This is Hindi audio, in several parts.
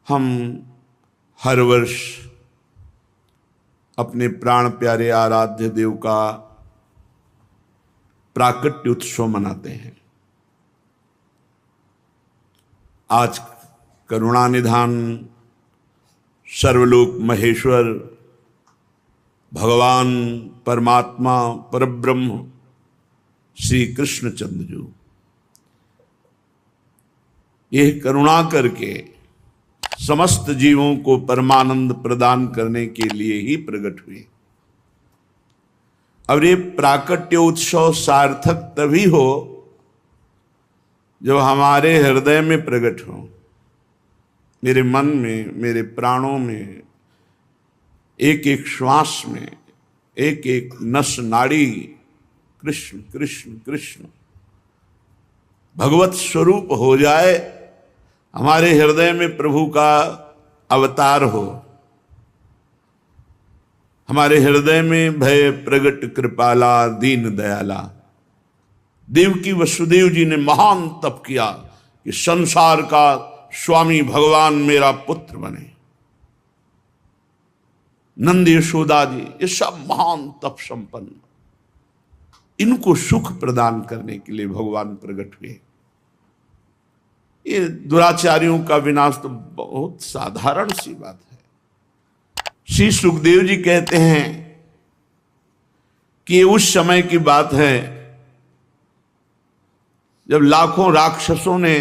हम हर वर्ष अपने प्राण प्यारे आराध्य देव का प्राकट्य उत्सव मनाते हैं। आज करुणानिधान सर्वलोक महेश्वर भगवान परमात्मा परब्रह्म श्री कृष्णचंद्र जी यह करुणा करके समस्त जीवों को परमानंद प्रदान करने के लिए ही प्रकट हुए। और ये प्राकट्य उत्सव सार्थक तभी हो जब हमारे हृदय में प्रकट हो, मेरे मन में, मेरे प्राणों में, एक एक श्वास में, एक एक नस नाड़ी कृष्ण कृष्ण कृष्ण भगवत स्वरूप हो जाए, हमारे हृदय में प्रभु का अवतार हो, हमारे हृदय में भय प्रगट कृपाला दीन दयाला। देवकी वसुदेव जी ने महान तप किया कि संसार का स्वामी भगवान मेरा पुत्र बने। नंद यशोदा जी ये सब महान तप संपन्न, इनको सुख प्रदान करने के लिए भगवान प्रकट हुए। ये दुराचारियों का विनाश तो बहुत साधारण सी बात है। श्री सुखदेव जी कहते हैं कि ये उस समय की बात है जब लाखों राक्षसों ने,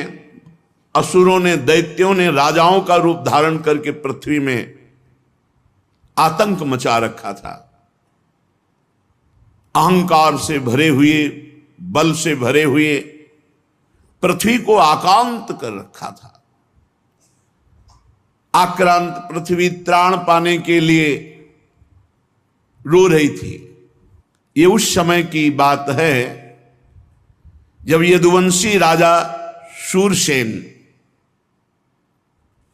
असुरों ने, दैत्यों ने राजाओं का रूप धारण करके पृथ्वी में आतंक मचा रखा था। अहंकार से भरे हुए, बल से भरे हुए पृथ्वी को आक्रांत कर रखा था। आक्रांत पृथ्वी त्राण पाने के लिए रो रही थी। ये उस समय की बात है जब यदुवंशी राजा शूरसेन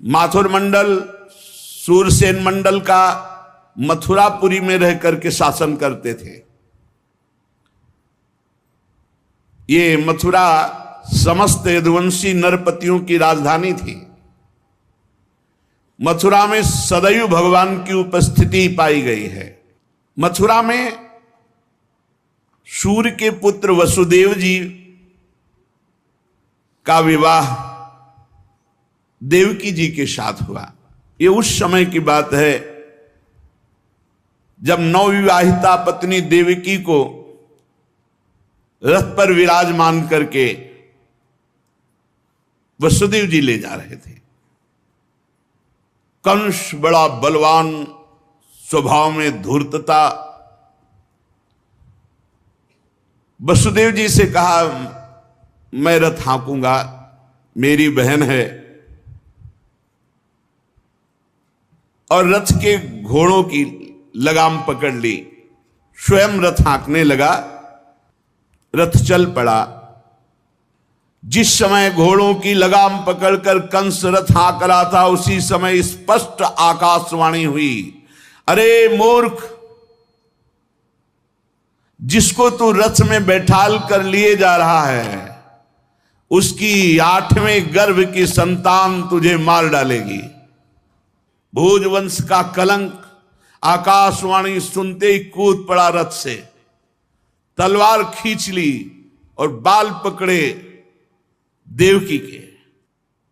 माथुर मंडल, शूरसेन मंडल का मथुरापुरी में रह करके शासन करते थे। ये मथुरा समस्त यदुवंशी नरपतियों की राजधानी थी। मथुरा में सदैव भगवान की उपस्थिति पाई गई है। मथुरा में सूर्य के पुत्र वसुदेव जी का विवाह देवकी जी के साथ हुआ। ये उस समय की बात है जब नवविवाहिता पत्नी देवकी को रथ पर विराजमान करके वसुदेव जी ले जा रहे थे। कंस बड़ा बलवान, स्वभाव में धूर्तता, वसुदेव जी से कहा मैं रथ हाँकूंगा, मेरी बहन है। और रथ के घोड़ों की लगाम पकड़ ली, स्वयं रथ हाँकने लगा। रथ चल पड़ा। जिस समय घोड़ों की लगाम पकड़कर कंस रथ हाँक रहा था, उसी समय स्पष्ट आकाशवाणी हुई, अरे मूर्ख, जिसको तू रथ में बैठाल कर लिए जा रहा है, उसकी 8वें गर्भ की संतान तुझे मार डालेगी। भोजवंश का कलंक। आकाशवाणी सुनते ही कूद पड़ा रथ से, तलवार खींच ली और बाल पकड़े देवकी के।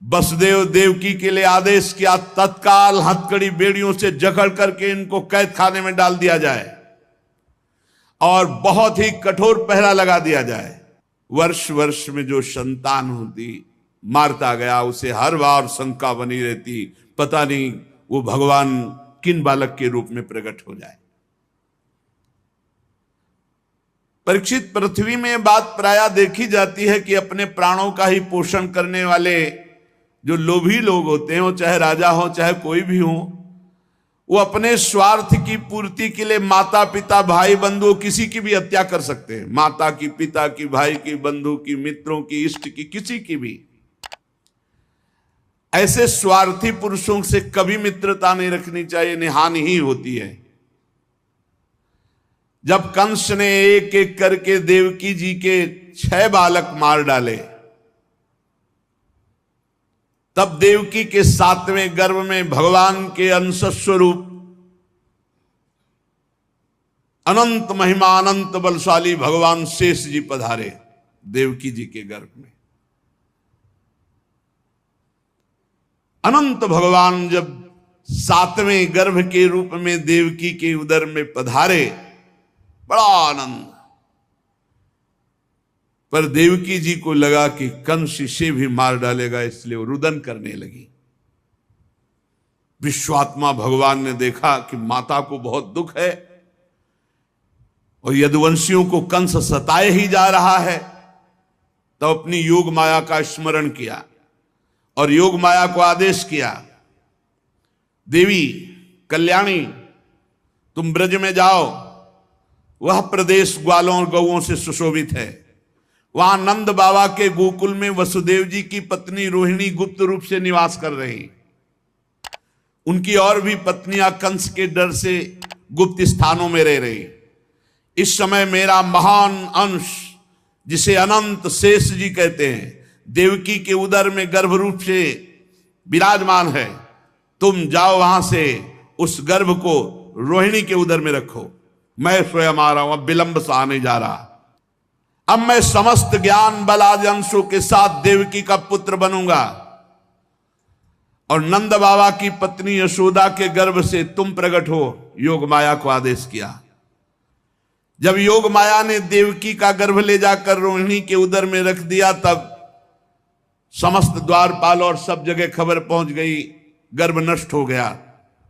वसुदेव देवकी के लिए आदेश किया, तत्काल हथकड़ी बेड़ियों से जकड़ करके इनको कैद खाने में डाल दिया जाए और बहुत ही कठोर पहरा लगा दिया जाए। वर्ष वर्ष में जो संतान होती मारता गया, उसे हर बार शंका बनी रहती, पता नहीं वो भगवान किन बालक के रूप में प्रकट हो जाए। परीक्षित, पृथ्वी में बात प्रायः देखी जाती है कि अपने प्राणों का ही पोषण करने वाले जो लोभी लोग होते हैं, वो चाहे राजा हो चाहे कोई भी हो, वो अपने स्वार्थ की पूर्ति के लिए माता पिता भाई बंधु किसी की भी हत्या कर सकते हैं। माता की, पिता की, भाई की, बंधु की, मित्रों की, इष्ट की, किसी की भी। ऐसे स्वार्थी पुरुषों से कभी मित्रता नहीं रखनी चाहिए, नहीं हानि ही होती है। जब कंस ने एक एक करके देवकी जी के 6 बालक मार डाले, तब देवकी के 7वें गर्भ में भगवान के अंश स्वरूप अनंत महिमा अनंत बलशाली भगवान शेष जी पधारे देवकी जी के गर्भ में। अनंत भगवान जब 7वें गर्भ के रूप में देवकी के उदर में पधारे, बड़ा आनंद। पर देवकी जी को लगा कि कंस इसे भी मार डालेगा, इसलिए वो रुदन करने लगी। विश्वात्मा भगवान ने देखा कि माता को बहुत दुख है और यदुवंशियों को कंस सताए ही जा रहा है, तो अपनी योग माया का स्मरण किया और योग माया को आदेश किया, देवी कल्याणी तुम ब्रज में जाओ, वह प्रदेश ग्वालों और गौओं से सुशोभित है। वहां नंद बाबा के गोकुल में वसुदेव जी की पत्नी रोहिणी गुप्त रूप से निवास कर रही। उनकी और भी पत्नियां कंस के डर से गुप्त स्थानों में रह रही। इस समय मेरा महान अंश, जिसे अनंत शेष जी कहते हैं, देवकी के उदर में गर्भ रूप से विराजमान है। तुम जाओ वहां से उस गर्भ को रोहिणी के उदर में रखो। मैं स्वयं आ रहा हूं, अब विलंब से आने जा रहा। अब मैं समस्त ज्ञान बल आदि अंशों के साथ देवकी का पुत्र बनूंगा और नंद बाबा की पत्नी यशोदा के गर्भ से तुम प्रकट हो। योग माया को आदेश किया। जब योग माया ने देवकी का गर्भ ले जाकर रोहिणी के उदर में रख दिया, तब समस्त द्वारपाल और सब जगह खबर पहुंच गई, गर्भ नष्ट हो गया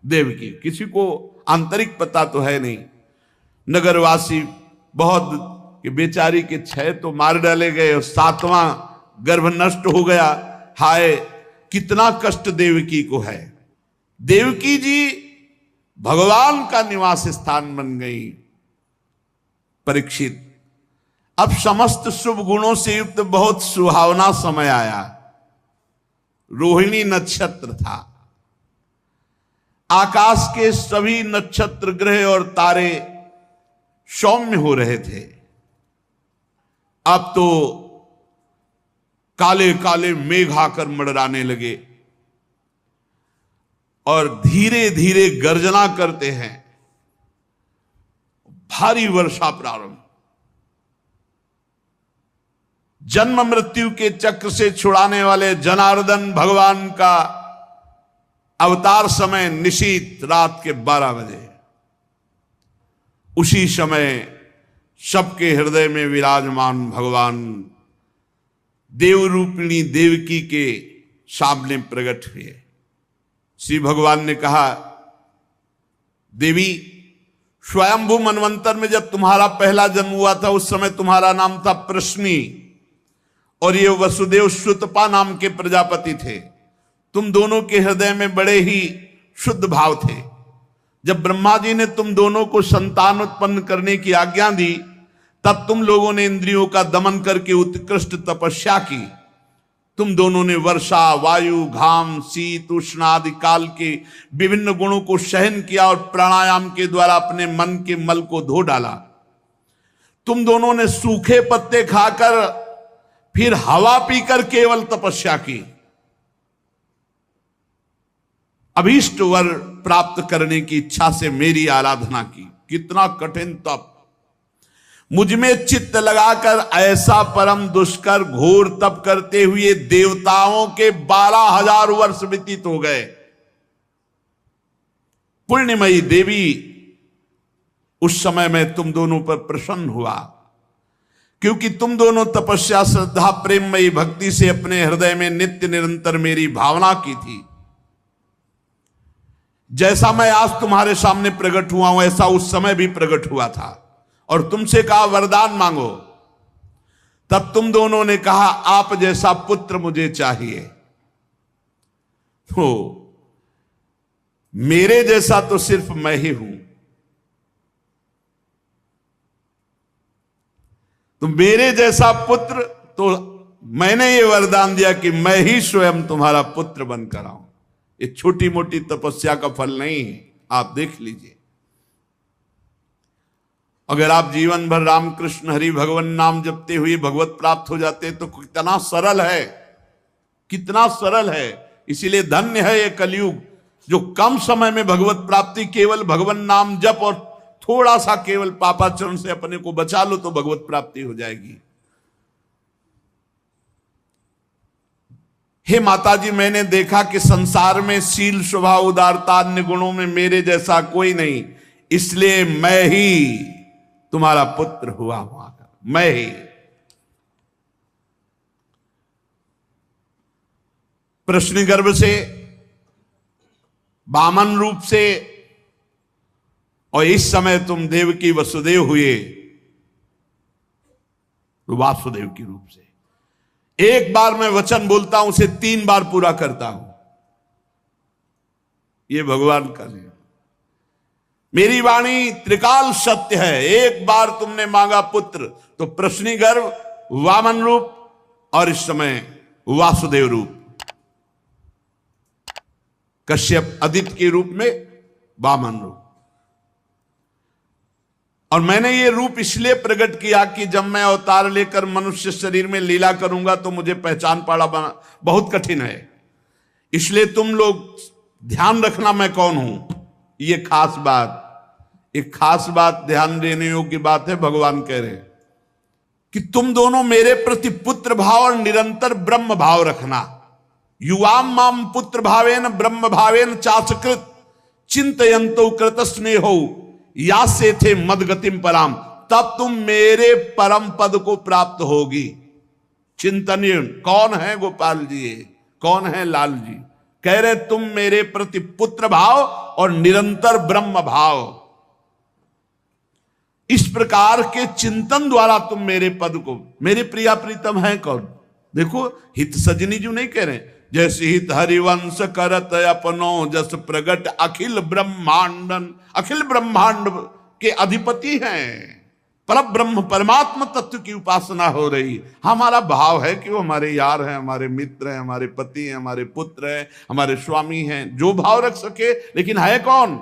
देवकी। किसी को आंतरिक पता तो है नहीं। नगरवासी बहुत कि बेचारी के 6 तो मार डाले गए और 7वां गर्भ नष्ट हो गया। हाय कितना कष्ट देवकी को है। देवकी जी भगवान का निवास स्थान बन गई। परीक्षित, अब समस्त शुभ गुणों से युक्त बहुत सुहावना समय आया। रोहिणी नक्षत्र था। आकाश के सभी नक्षत्र ग्रह और तारे सौम्य हो रहे थे। अब तो काले काले मेघ आकर मंडराने लगे और धीरे धीरे गर्जना करते हैं। भारी वर्षा प्रारंभ। जन्म मृत्यु के चक्र से छुड़ाने वाले जनार्दन भगवान का अवतार समय निशीत रात के 12 बजे। उसी समय सबके हृदय में विराजमान भगवान देवरूपिणी देवकी के सामने प्रकट हुए। श्री भगवान ने कहा, देवी स्वयंभू मनवंतर में जब तुम्हारा पहला जन्म हुआ था, उस समय तुम्हारा नाम था प्रश्नी और ये वसुदेव श्रुतपा नाम के प्रजापति थे। तुम दोनों के हृदय में बड़े ही शुद्ध भाव थे। जब ब्रह्मा जी ने तुम दोनों को संतान उत्पन्न करने की आज्ञा दी, तब तुम लोगों ने इंद्रियों का दमन करके उत्कृष्ट तपस्या की। तुम दोनों ने वर्षा, वायु, घाम, शीत, उष्ण आदि काल के विभिन्न गुणों को सहन किया और प्राणायाम के द्वारा अपने मन के मल को धो डाला। तुम दोनों ने सूखे पत्ते खाकर फिर हवा पीकर केवल तपस्या की। अभीष्ट वर प्राप्त करने की इच्छा से मेरी आराधना की। कितना कठिन तप। मुझ में चित्त लगाकर ऐसा परम दुष्कर घोर तप करते हुए देवताओं के 12,000 वर्ष व्यतीत हो गए। पुण्यमयी देवी, उस समय मैं तुम दोनों पर प्रसन्न हुआ, क्योंकि तुम दोनों तपस्या, श्रद्धा, प्रेममयी भक्ति से अपने हृदय में नित्य निरंतर मेरी भावना की थी। जैसा मैं आज तुम्हारे सामने प्रकट हुआ हूं, ऐसा उस समय भी प्रकट हुआ था और तुमसे कहा वरदान मांगो। तब तुम दोनों ने कहा आप जैसा पुत्र मुझे चाहिए। तो मेरे जैसा तो सिर्फ मैं ही हूं। तो मेरे जैसा पुत्र, तो मैंने ये वरदान दिया कि मैं ही स्वयं तुम्हारा पुत्र बनकर आऊं। ये छोटी मोटी तपस्या का फल नहीं है, आप देख लीजिए। अगर आप जीवन भर रामकृष्ण हरि भगवान नाम जपते हुए भगवत प्राप्त हो जाते तो कितना सरल है, कितना सरल है। इसीलिए धन्य है ये कलयुग जो कम समय में भगवत प्राप्ति, केवल भगवान नाम जप और थोड़ा सा केवल पापाचरण से अपने को बचा लो तो भगवत प्राप्ति हो जाएगी। हे माता जी, मैंने देखा कि संसार में शील, स्वभाव, उदारता, अन्य गुणों में मेरे जैसा कोई नहीं, इसलिए मैं ही तुम्हारा पुत्र हुआ हूं। मैं ही प्रश्न गर्भ से, वामन रूप से, और इस समय तुम देवकी वसुदेव हुए वासुदेव के रूप से। एक बार मैं वचन बोलता हूं उसे 3 बार पूरा करता हूं, ये भगवान का नियम। मेरी वाणी त्रिकाल सत्य है। एक बार तुमने मांगा पुत्र तो प्रश्नी गर्भ, वामन रूप और इस समय वासुदेव रूप, कश्यप आदित्य के रूप में वामन रूप। और मैंने ये रूप इसलिए प्रकट किया कि जब मैं अवतार लेकर मनुष्य शरीर में लीला करूंगा तो मुझे पहचान पाना बहुत कठिन है। इसलिए तुम लोग ध्यान रखना मैं कौन हूं। ये खास बात, एक खास बात ध्यान देने योग्य बात है। भगवान कह रहे हैं कि तुम दोनों मेरे प्रति पुत्र भाव और निरंतर ब्रह्म भाव रखना। युवाम माम पुत्र भावेन ब्रह्म भावेन चाचकृत चिंतयंतो कृत स्नेहो या से थे मदगतिम पराम, तब तुम मेरे परम पद को प्राप्त होगी। चिंतनीय कौन है गोपाल जी, कौन है लाल जी? कह रहे तुम मेरे प्रति पुत्र भाव और निरंतर ब्रह्म भाव, इस प्रकार के चिंतन द्वारा तुम मेरे पद को, मेरे प्रिया प्रीतम है कौन? देखो हित सजनी जो नहीं कह रहे, जैसे हित हरिवंश करत अपनो जस प्रगट अखिल ब्रह्मांडन, अखिल ब्रह्मांड के अधिपति हैं। पर ब्रह्म परमात्मा तत्व की उपासना हो रही। हमारा भाव है कि वो हमारे यार हैं, हमारे मित्र हैं, हमारे पति हैं, हमारे पुत्र हैं, हमारे स्वामी हैं, जो भाव रख सके, लेकिन है कौन?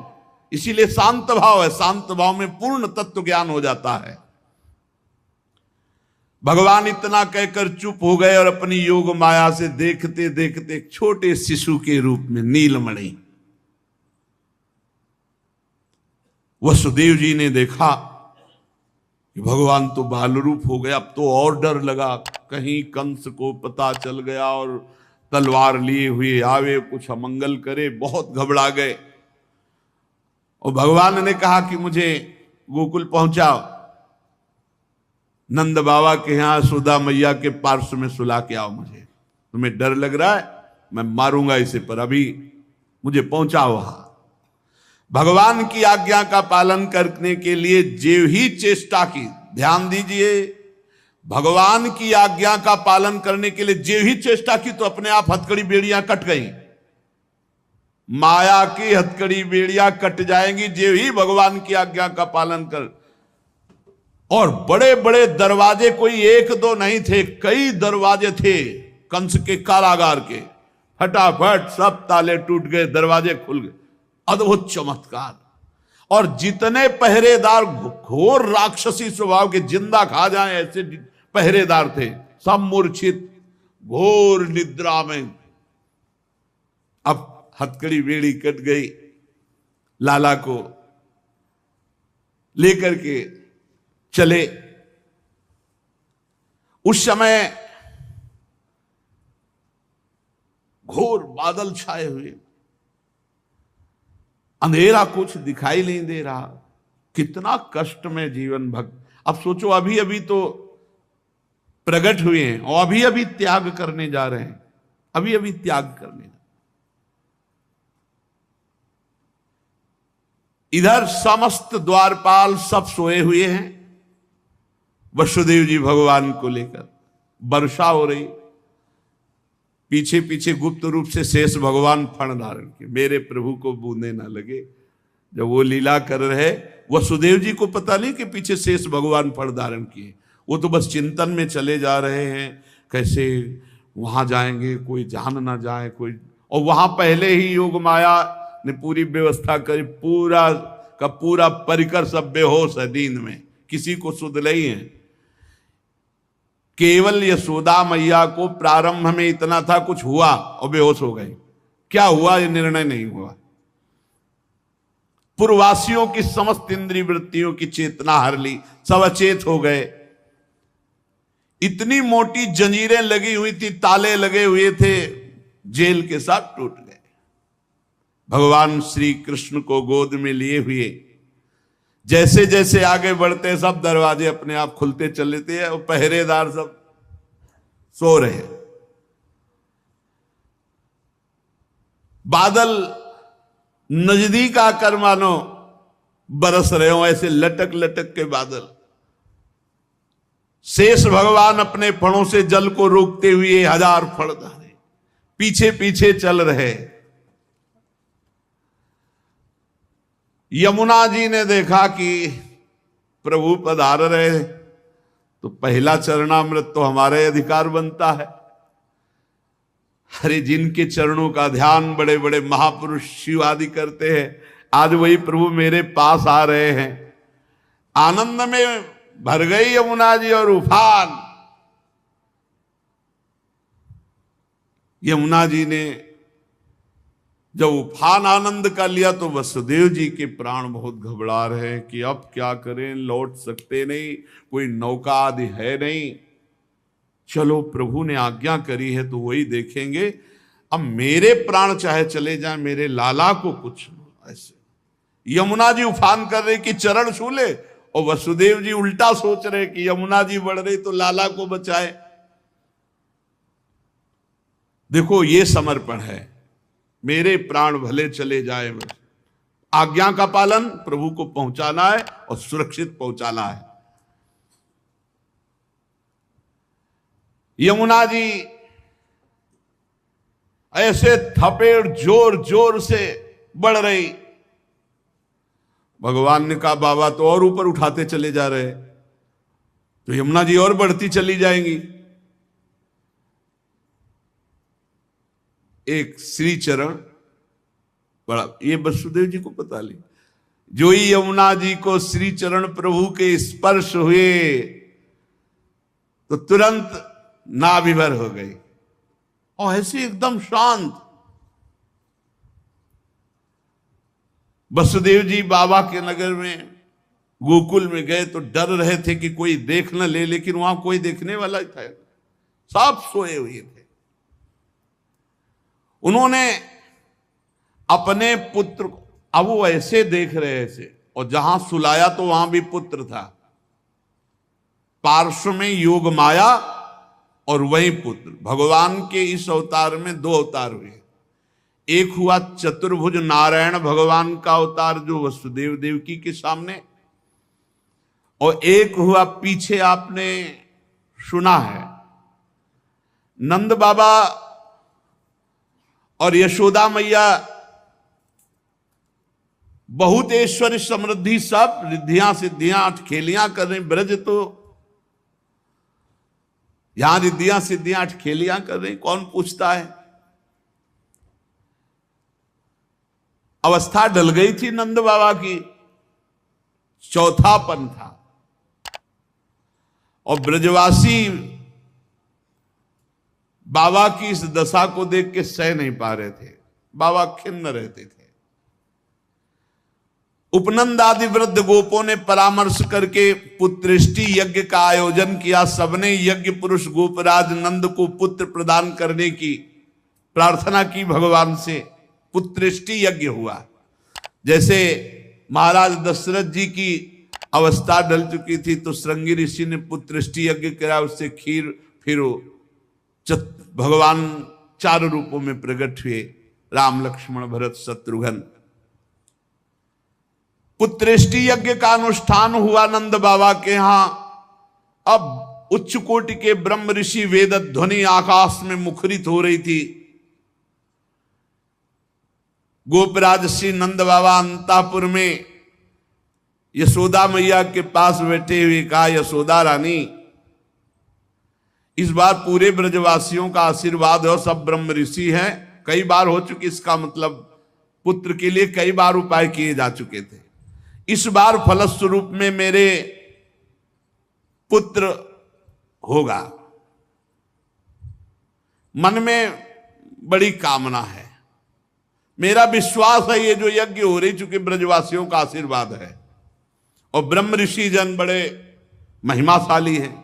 इसीलिए शांत भाव है। शांत भाव में पूर्ण तत्व ज्ञान हो जाता है। भगवान इतना कहकर चुप हो गए और अपनी योग माया से देखते देखते एक छोटे शिशु के रूप में नीलमणि वसुदेव जी ने देखा कि भगवान तो बाल रूप हो गया। अब तो और डर लगा, कहीं कंस को पता चल गया और तलवार लिए हुए आवे, कुछ अमंगल करे। बहुत घबरा गए और भगवान ने कहा कि मुझे गोकुल पहुंचाओ, नंद बाबा के यहां सुधा मैया के पार्श्व में सुला के आओ। मुझे तुम्हें डर लग रहा है, मैं मारूंगा इसे, पर अभी मुझे पहुंचाओ वहां। भगवान की आज्ञा का पालन करने के लिए जो ही चेष्टा की, ध्यान दीजिए, भगवान की आज्ञा का पालन करने के लिए जो ही चेष्टा की तो अपने आप हथकड़ी बेड़ियां कट गई। माया की हथकड़ी बेड़ियां कट जाएंगी जो ही भगवान की आज्ञा का पालन कर। और बड़े बड़े दरवाजे कोई एक दो नहीं थे, कई दरवाजे थे कंस के कारागार के। फटाफट सब ताले टूट गए, दरवाजे खुल गए। अद्भुत चमत्कार। और जितने पहरेदार घोर राक्षसी स्वभाव के, जिंदा खा जाएं ऐसे पहरेदार थे, सब मूर्छित घोर निद्रा में। अब हथकड़ी बेड़ी कट गई, लाला को लेकर के चले। उस समय घोर बादल छाए हुए, अंधेरा, कुछ दिखाई नहीं दे रहा। कितना कष्ट में जीवन भक्त। अब सोचो, अभी अभी तो प्रकट हुए हैं और अभी अभी त्याग करने जा रहे हैं, अभी अभी त्याग करने। इधर समस्त द्वारपाल सब सोए हुए हैं, वसुदेव जी भगवान को लेकर। वर्षा हो रही, पीछे पीछे गुप्त रूप से शेष भगवान फण धारण किए, मेरे प्रभु को बूंदे ना लगे। जब वो लीला कर रहे, वसुदेव जी को पता नहीं कि पीछे शेष भगवान फण धारण किए। वो तो बस चिंतन में चले जा रहे हैं, कैसे वहां जाएंगे, कोई जान ना जाए कोई। और वहां पहले ही योग माया ने पूरी व्यवस्था करी, पूरा का पूरा परिकर सब बेहोश है नींद में, किसी को सुध नहीं है। केवल यशोदा मैया को प्रारंभ में इतना था, कुछ हुआ और बेहोश हो गए। क्या हुआ ये निर्णय नहीं हुआ। पूर्ववासियों की समस्त इंद्रिय वृत्तियों की चेतना हर ली, सब अचेत हो गए। इतनी मोटी जंजीरें लगी हुई थी, ताले लगे हुए थे, जेल के साथ टूट गए। भगवान श्री कृष्ण को गोद में लिए हुए जैसे जैसे आगे बढ़ते सब दरवाजे अपने आप खुलते चले थे और पहरेदार सब सो रहे। बादल नजदीक आकर मानो बरस रहे हो, ऐसे लटक लटक के बादल। शेष भगवान अपने फणों से जल को रोकते हुए 1000 फण धारे पीछे पीछे चल रहे। यमुना जी ने देखा कि प्रभु पधार रहे तो पहला चरणामृत तो हमारे अधिकार बनता है। अरे जिनके चरणों का ध्यान बड़े बड़े महापुरुष शिव आदि करते हैं, आज वही प्रभु मेरे पास आ रहे हैं। आनंद में भर गई यमुना जी और उफान। यमुना जी ने जब उफान आनंद का लिया तो वसुदेव जी के प्राण बहुत घबरा रहे हैं कि अब क्या करें, लौट सकते नहीं, कोई नौका आदि है नहीं। चलो प्रभु ने आज्ञा करी है तो वही देखेंगे। अब मेरे प्राण चाहे चले जाएं, मेरे लाला को कुछ ऐसे। यमुना जी उफान कर रहे कि चरण छू ले, और वसुदेव जी उल्टा सोच रहे कि यमुना जी बढ़ रही तो लाला को बचाए। देखो ये समर्पण है, मेरे प्राण भले चले जाए, आज्ञा का पालन प्रभु को पहुंचाना है और सुरक्षित पहुंचाना है। यमुना जी ऐसे थपेड़ जोर जोर से बढ़ रही। भगवान ने कहा बाबा तो और ऊपर उठाते चले जा रहे, तो यमुना जी और बढ़ती चली जाएंगी। एक श्री चरण बड़ा, ये वसुदेव जी को पता ली, जो ही यमुना जी को श्री चरण प्रभु के स्पर्श हुए तो तुरंत नाभिभर हो गई और ऐसे एकदम शांत। वसुदेव जी बाबा के नगर में गोकुल में गए तो डर रहे थे कि कोई देख न ले, लेकिन वहां कोई देखने वाला था, सब सोए हुए थे। उन्होंने अपने पुत्र को, अब वो ऐसे देख रहे थे, और जहां सुलाया तो वहां भी पुत्र था, पार्श्व में योग माया और वही पुत्र। भगवान के इस अवतार में 2 अवतार हुए। एक हुआ चतुर्भुज नारायण भगवान का अवतार जो वसुदेव देवकी के सामने, और एक हुआ पीछे आपने सुना है, नंद बाबा और यशोदा मैया बहुत ऐश्वर्य समृद्धि सब रिद्धियां सिद्धियां अठखेलियां कर रही। ब्रज तो यहां रिद्धियां सिद्धियां अठखेलियां कर रही, कौन पूछता है। अवस्था डल गई थी नंद बाबा की, चौथापन था, और ब्रजवासी बाबा की इस दशा को देख के सह नहीं पा रहे थे। बाबा खिन्न रहते थे। उपनंद आदि वृद्ध गोपों ने परामर्श करके पुत्रेष्टि यज्ञ का आयोजन किया। सबने यज्ञ पुरुष गोपराज नंद को पुत्र प्रदान करने की प्रार्थना की भगवान से। पुत्रेष्टि यज्ञ हुआ। जैसे महाराज दशरथ जी की अवस्था डल चुकी थी तो श्रृंगी ऋषि ने पुत्रेष्टि यज्ञ करा, उससे खीर, फिर भगवान 4 रूपों में प्रकट हुए, राम लक्ष्मण भरत शत्रुघ्न। पुत्रेष्टि यज्ञ का अनुष्ठान हुआ नंद बाबा के यहां। अब उच्च कोटि के ब्रह्म ऋषि वेद ध्वनि आकाश में मुखरित हो रही थी। गोपराज श्री नंद बाबा अंतापुर में यशोदा मैया के पास बैठे हुए कहा, यशोदा रानी, इस बार पूरे ब्रजवासियों का आशीर्वाद है, सब ब्रह्म ऋषि हैं। कई बार हो चुकी, इसका मतलब पुत्र के लिए कई बार उपाय किए जा चुके थे। इस बार फलस्वरूप में मेरे पुत्र होगा। मन में बड़ी कामना है। मेरा विश्वास है ये जो यज्ञ हो रही, चूंकि ब्रजवासियों का आशीर्वाद है और ब्रह्म ऋषि जन बड़े महिमाशाली हैं,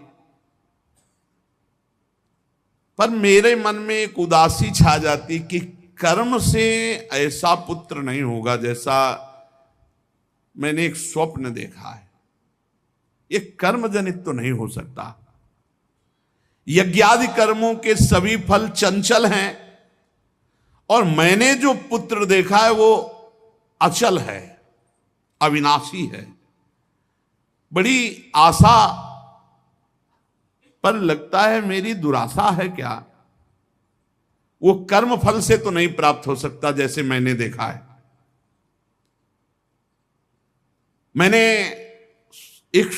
पर मेरे मन में एक उदासी छा जाती कि कर्म से ऐसा पुत्र नहीं होगा जैसा मैंने एक स्वप्न देखा है। ये कर्म जनित तो नहीं हो सकता। यज्ञादि कर्मों के सभी फल चंचल हैं और मैंने जो पुत्र देखा है वो अचल है, अविनाशी है। बड़ी आशा, पर लगता है मेरी दुराशा है क्या? वो कर्म फल से तो नहीं प्राप्त हो सकता जैसे मैंने देखा है। मैंने एक